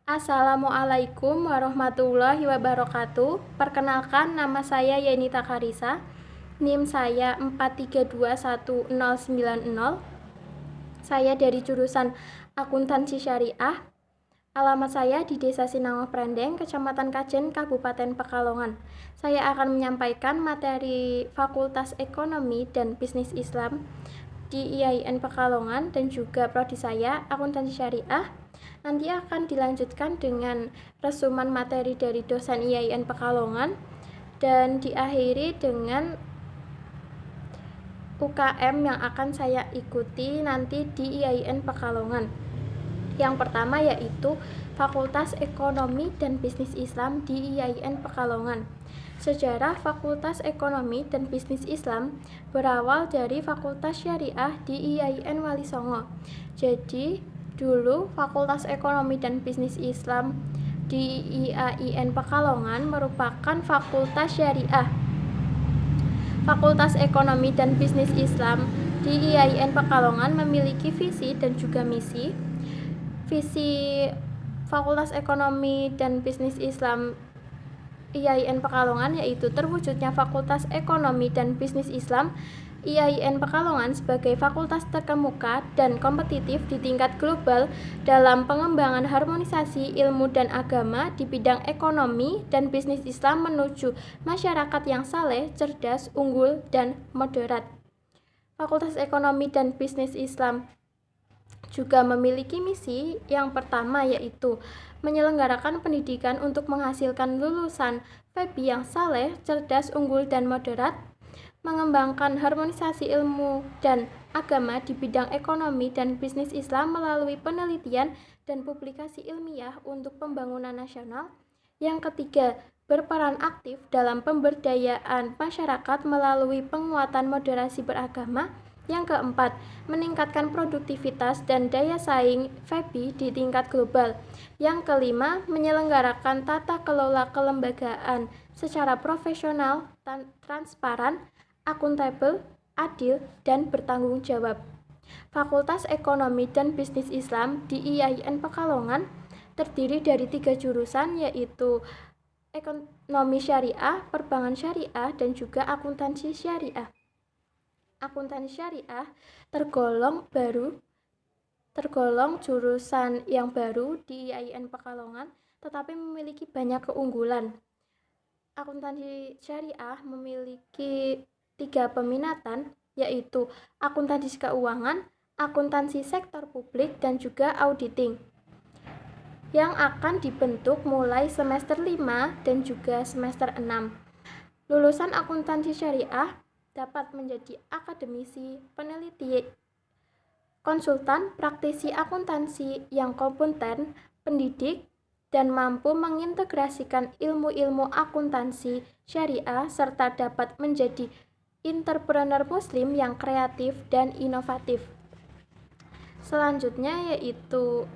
Assalamualaikum warahmatullahi wabarakatuh. Perkenalkan, nama saya Yenita Karisa. NIM saya 4321090. Saya dari jurusan Akuntansi Syariah. Alamat saya di Desa Sinangoh Prendeng, Kecamatan Kajen, Kabupaten Pekalongan. Saya akan menyampaikan materi Fakultas Ekonomi dan Bisnis Islam di IAIN Pekalongan dan juga prodi saya Akuntansi Syariah. Nanti akan dilanjutkan dengan resuman materi dari dosen IAIN Pekalongan dan diakhiri dengan UKM yang akan saya ikuti nanti di IAIN Pekalongan. Yang pertama yaitu Fakultas Ekonomi dan Bisnis Islam di IAIN Pekalongan. Sejarah Fakultas Ekonomi dan Bisnis Islam berawal dari Fakultas Syariah di IAIN Wali Songo. Jadi, dulu Fakultas Ekonomi dan Bisnis Islam di IAIN Pekalongan merupakan Fakultas Syariah. Fakultas Ekonomi dan Bisnis Islam di IAIN Pekalongan memiliki visi dan juga misi. Visi Fakultas Ekonomi dan Bisnis Islam IAIN Pekalongan yaitu terwujudnya Fakultas Ekonomi dan Bisnis Islam IAIN Pekalongan sebagai fakultas terkemuka dan kompetitif di tingkat global dalam pengembangan harmonisasi ilmu dan agama di bidang ekonomi dan bisnis Islam menuju masyarakat yang saleh, cerdas, unggul, dan moderat. Fakultas Ekonomi dan Bisnis Islam juga memiliki misi yang pertama yaitu menyelenggarakan pendidikan untuk menghasilkan lulusan FEBI yang saleh, cerdas, unggul, dan moderat, mengembangkan harmonisasi ilmu dan agama di bidang ekonomi dan bisnis Islam melalui penelitian dan publikasi ilmiah untuk pembangunan nasional. Yang ketiga, berperan aktif dalam pemberdayaan masyarakat melalui penguatan moderasi beragama. Yang keempat, meningkatkan produktivitas dan daya saing FEBI di tingkat global. Yang kelima, menyelenggarakan tata kelola kelembagaan secara profesional, transparan, akuntabel, adil, dan bertanggung jawab. Fakultas Ekonomi dan Bisnis Islam di IAIN Pekalongan terdiri dari 3 jurusan yaitu Ekonomi Syariah, Perbankan Syariah, dan juga Akuntansi Syariah. Akuntansi Syariah tergolong jurusan yang baru di IAIN Pekalongan tetapi memiliki banyak keunggulan. Akuntansi Syariah memiliki 3 peminatan yaitu akuntansi keuangan, akuntansi sektor publik, dan juga auditing yang akan dibentuk mulai semester 5 dan juga semester 6. Lulusan akuntansi syariah dapat menjadi akademisi, peneliti, konsultan, praktisi akuntansi yang kompeten, pendidik, dan mampu mengintegrasikan ilmu-ilmu akuntansi syariah serta dapat menjadi entrepreneur muslim yang kreatif dan inovatif. Selanjutnya yaitu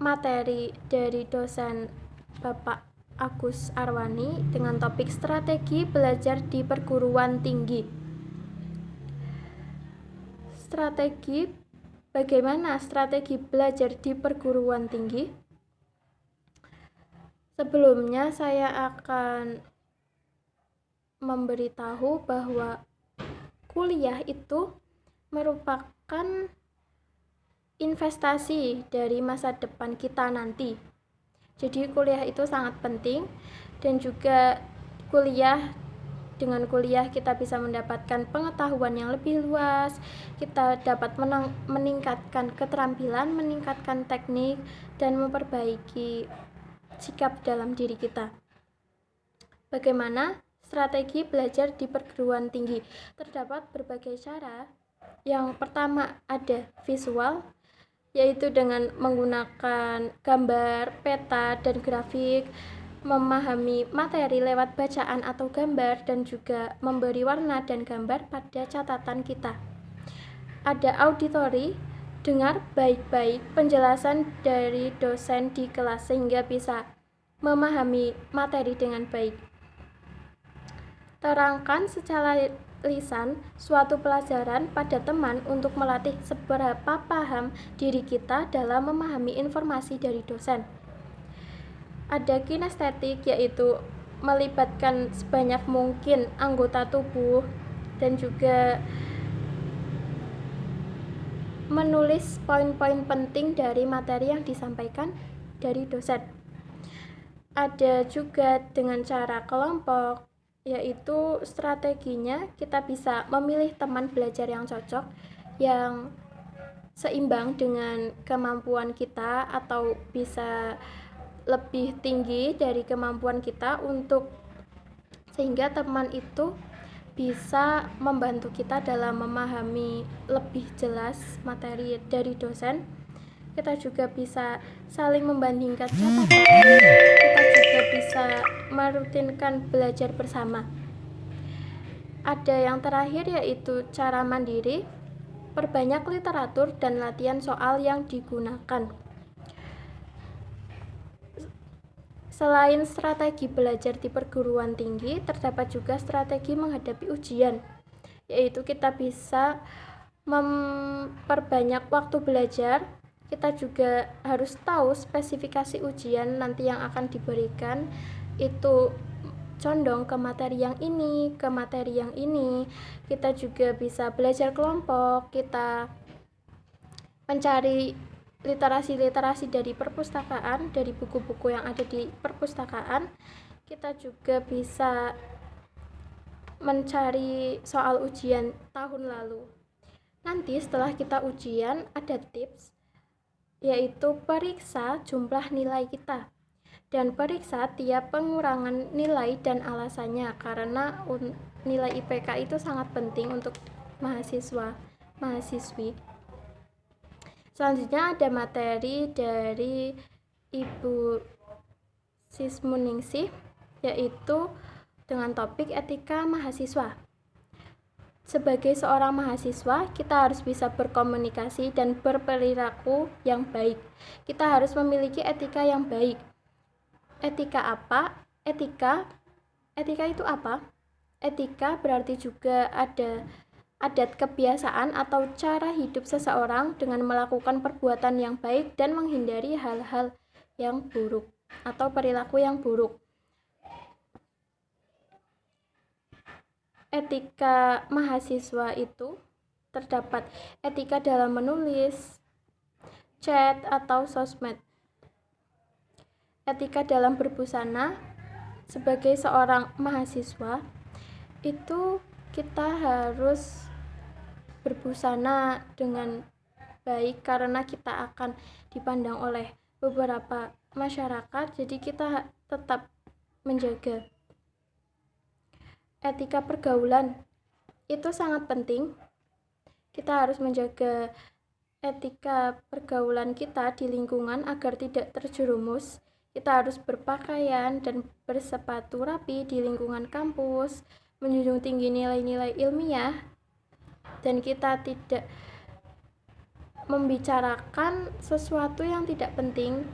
materi dari dosen Bapak Agus Arwani dengan topik strategi belajar di perguruan tinggi. Bagaimana strategi belajar di perguruan tinggi? Sebelumnya saya akan memberitahu bahwa kuliah itu merupakan investasi dari masa depan kita nanti. Jadi kuliah itu sangat penting dan juga dengan kuliah kita bisa mendapatkan pengetahuan yang lebih luas, kita dapat meningkatkan keterampilan, meningkatkan teknik, dan memperbaiki sikap dalam diri kita. Bagaimana strategi belajar di perguruan tinggi? Terdapat berbagai cara. Yang pertama ada visual, yaitu dengan menggunakan gambar, peta, dan grafik, memahami materi lewat bacaan atau gambar, dan juga memberi warna dan gambar pada catatan kita. Ada auditory, dengar baik-baik penjelasan dari dosen di kelas sehingga bisa memahami materi dengan baik. Terangkan lisan suatu pelajaran pada teman untuk melatih seberapa paham diri kita dalam memahami informasi dari dosen. Ada kinestetik, yaitu melibatkan sebanyak mungkin anggota tubuh dan juga menulis poin-poin penting dari materi yang disampaikan dari dosen. Ada juga dengan cara kelompok, yaitu strateginya kita bisa memilih teman belajar yang cocok, yang seimbang dengan kemampuan kita atau bisa lebih tinggi dari kemampuan kita, untuk sehingga teman itu bisa membantu kita dalam memahami lebih jelas materi dari dosen. Kita juga bisa saling membandingkan catatan, kita juga bisa merutinkan belajar bersama. Ada yang terakhir, yaitu cara mandiri, perbanyak literatur dan latihan soal yang digunakan. Selain strategi belajar di perguruan tinggi, terdapat juga strategi menghadapi ujian, yaitu kita bisa memperbanyak waktu belajar. Kita juga harus tahu spesifikasi ujian nanti yang akan diberikan itu condong ke materi yang ini, ke materi yang ini. Kita juga bisa belajar kelompok, kita mencari literasi-literasi dari perpustakaan, dari buku-buku yang ada di perpustakaan. Kita juga bisa mencari soal ujian tahun lalu. Nanti setelah kita ujian, ada tips, yaitu periksa jumlah nilai kita dan periksa tiap pengurangan nilai dan alasannya, karena nilai IPK itu sangat penting untuk mahasiswi. Selanjutnya ada materi dari Ibu Sismuningsih, yaitu dengan topik etika mahasiswa. Sebagai seorang mahasiswa, kita harus bisa berkomunikasi dan berperilaku yang baik. Kita harus memiliki etika yang baik. Etika apa? Etika itu apa? Etika berarti juga ada adat kebiasaan atau cara hidup seseorang dengan melakukan perbuatan yang baik dan menghindari hal-hal yang buruk atau perilaku yang buruk. Etika mahasiswa itu terdapat etika dalam menulis, chat, atau sosmed. Etika dalam berbusana. Sebagai seorang mahasiswa, itu kita harus berbusana dengan baik karena kita akan dipandang oleh beberapa masyarakat, jadi kita tetap menjaga. Etika pergaulan itu sangat penting. Kita harus menjaga etika pergaulan kita di lingkungan agar tidak terjerumus. Kita harus berpakaian dan bersepatu rapi di lingkungan kampus, menjunjung tinggi nilai-nilai ilmiah, dan kita tidak membicarakan sesuatu yang tidak penting,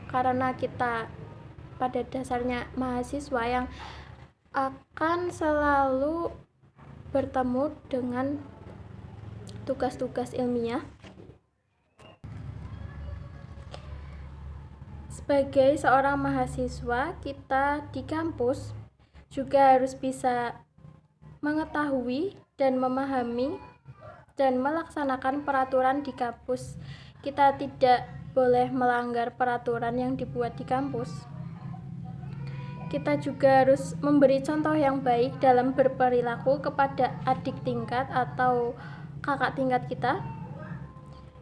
karena kita pada dasarnya mahasiswa yang akan selalu bertemu dengan tugas-tugas ilmiah. Sebagai seorang mahasiswa, kita di kampus juga harus bisa mengetahui dan memahami dan melaksanakan peraturan di kampus. Kita tidak boleh melanggar peraturan yang dibuat di kampus. Kita juga harus memberi contoh yang baik dalam berperilaku kepada adik tingkat atau kakak tingkat kita.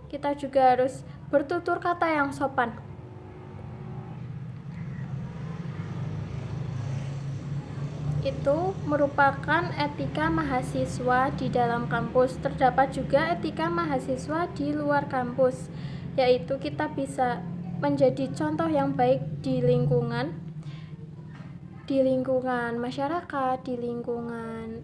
Kita juga harus bertutur kata yang sopan. Itu merupakan etika mahasiswa di dalam kampus. Terdapat juga etika mahasiswa di luar kampus, yaitu kita bisa menjadi contoh yang baik di lingkungan masyarakat, di lingkungan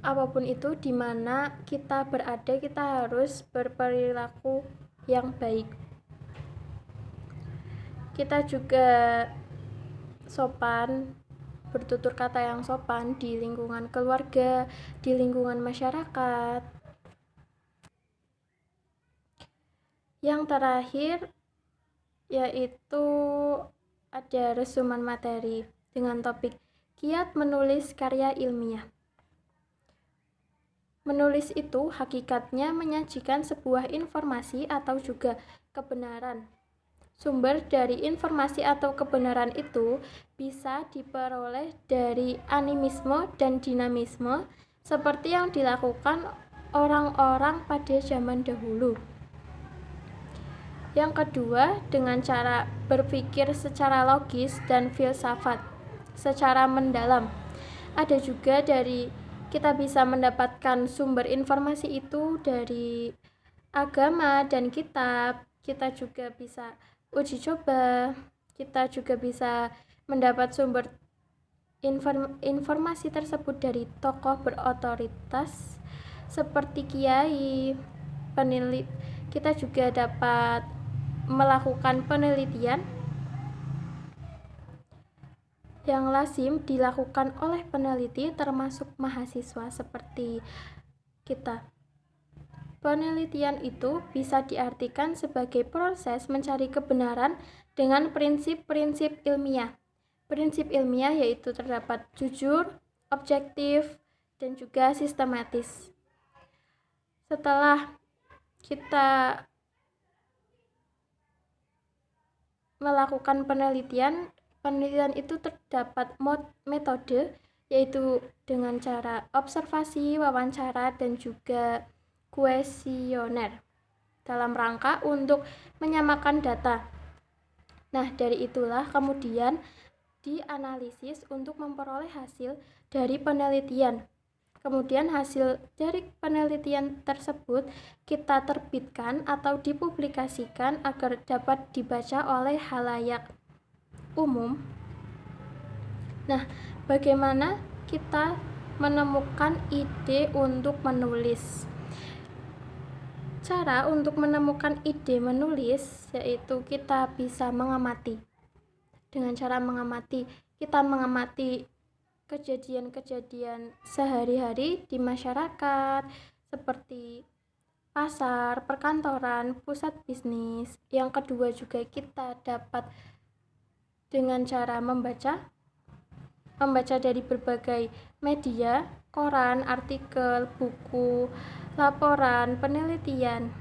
apapun itu di mana kita berada. Kita harus berperilaku yang baik. Kita juga sopan, bertutur kata yang sopan di lingkungan keluarga, di lingkungan masyarakat. Yang terakhir yaitu ada resumen materi dengan topik kiat menulis karya ilmiah. Menulis itu hakikatnya menyajikan sebuah informasi atau juga kebenaran. Sumber dari informasi atau kebenaran itu bisa diperoleh dari animisme dan dinamisme seperti yang dilakukan orang-orang pada zaman dahulu. Yang kedua, dengan cara berpikir secara logis dan filsafat, secara mendalam. Ada juga kita bisa mendapatkan sumber informasi itu dari agama dan kitab. Kita juga bisa uji coba. Kita juga bisa mendapat sumber informasi tersebut dari tokoh berotoritas seperti kiai, peneliti. Kita juga dapat melakukan penelitian yang lazim dilakukan oleh peneliti termasuk mahasiswa seperti kita. Penelitian itu bisa diartikan sebagai proses mencari kebenaran dengan prinsip-prinsip ilmiah. Prinsip ilmiah yaitu terdapat jujur, objektif, dan juga sistematis. Setelah kita melakukan penelitian itu terdapat metode yaitu dengan cara observasi, wawancara, dan juga kuesioner dalam rangka untuk menyamakan data. Nah, dari itulah kemudian dianalisis untuk memperoleh hasil dari penelitian. Kemudian hasil dari penelitian tersebut kita terbitkan atau dipublikasikan agar dapat dibaca oleh khalayak umum. Nah, bagaimana kita menemukan ide untuk menulis? Cara untuk menemukan ide menulis yaitu kita bisa mengamati. Dengan cara mengamati, kita mengamati kejadian-kejadian sehari-hari di masyarakat seperti pasar, perkantoran, pusat bisnis. Yang kedua juga kita dapat dengan cara membaca dari berbagai media, koran, artikel, buku, laporan, penelitian.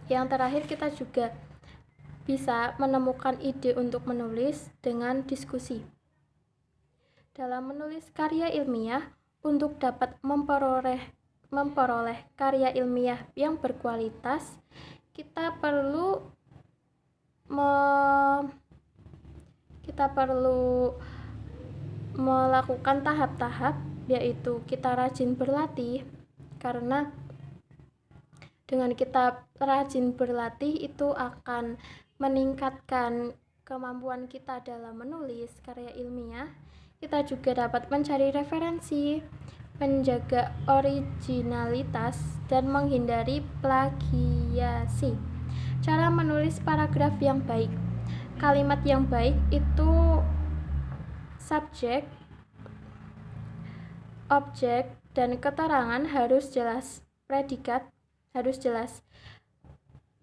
Yang terakhir kita juga bisa menemukan ide untuk menulis dengan diskusi. Dalam menulis karya ilmiah, untuk dapat memperoleh karya ilmiah yang berkualitas, kita perlu melakukan tahap-tahap, yaitu kita rajin berlatih, karena dengan kita rajin berlatih itu akan meningkatkan kemampuan kita dalam menulis karya ilmiah. Kita juga dapat mencari referensi, menjaga originalitas, dan menghindari plagiasi. Cara menulis paragraf yang baik. Kalimat yang baik itu subjek, objek, dan keterangan harus jelas. Predikat harus jelas.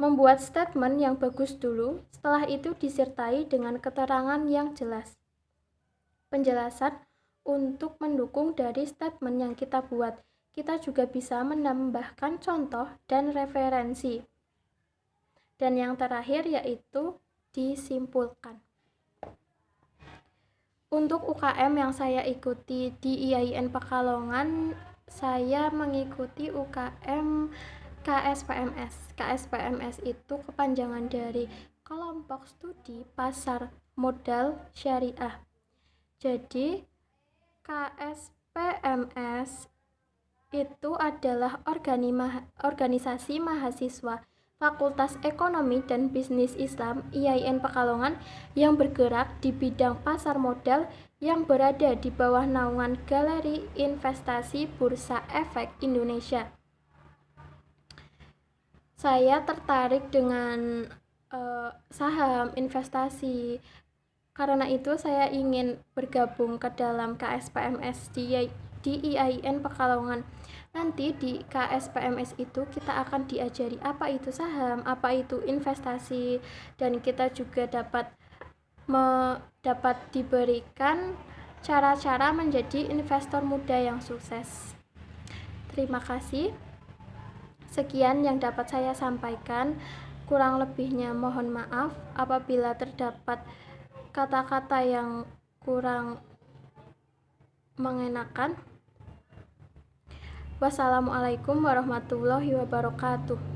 Membuat statement yang bagus dulu, setelah itu disertai dengan keterangan yang jelas. Penjelasan untuk mendukung dari statement yang kita buat. Kita juga bisa menambahkan contoh dan referensi. Dan yang terakhir yaitu disimpulkan. Untuk UKM yang saya ikuti di IAIN Pekalongan, saya mengikuti UKM KSPMS. KSPMS itu kepanjangan dari Kelompok Studi Pasar Modal Syariah. Jadi KSPMS itu adalah organisasi mahasiswa Fakultas Ekonomi dan Bisnis Islam IAIN Pekalongan yang bergerak di bidang pasar modal yang berada di bawah naungan Galeri Investasi Bursa Efek Indonesia. Saya tertarik dengan saham, investasi, Karena itu saya ingin bergabung ke dalam KSPMS di IAIN Pekalongan. Nanti di KSPMS itu kita akan diajari apa itu saham, apa itu investasi, dan kita juga dapat diberikan cara-cara menjadi investor muda yang sukses. Terima kasih. Sekian yang dapat saya sampaikan. Kurang lebihnya mohon maaf apabila terdapat kata-kata yang kurang mengenakan. Wassalamualaikum warahmatullahi wabarakatuh.